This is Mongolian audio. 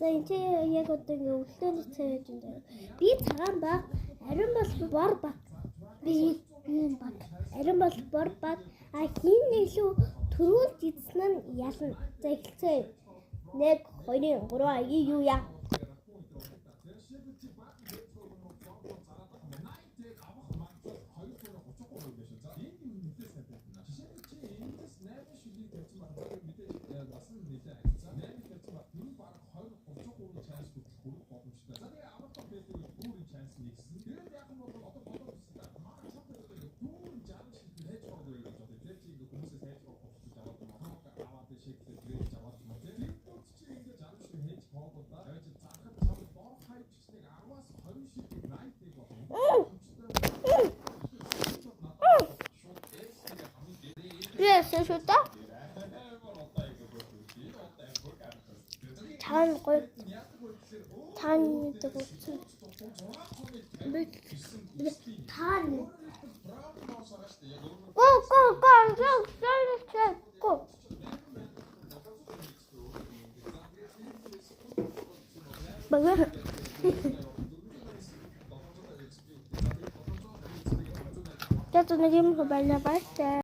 За энэ чи яг одоо ингээ өвлөөний цай яаж юм даа. Би цагаан баг, ариун бол бор баг. Би юм баг. Ариун бол бор баг. А хин илүү төрүүлж идсэн нь ялна. За эхэлцээ. 1 2 3 юу яа. Шута цаан гой цаан гэдэг үгтэй цаан го бага Я тут надеюсь, что больно.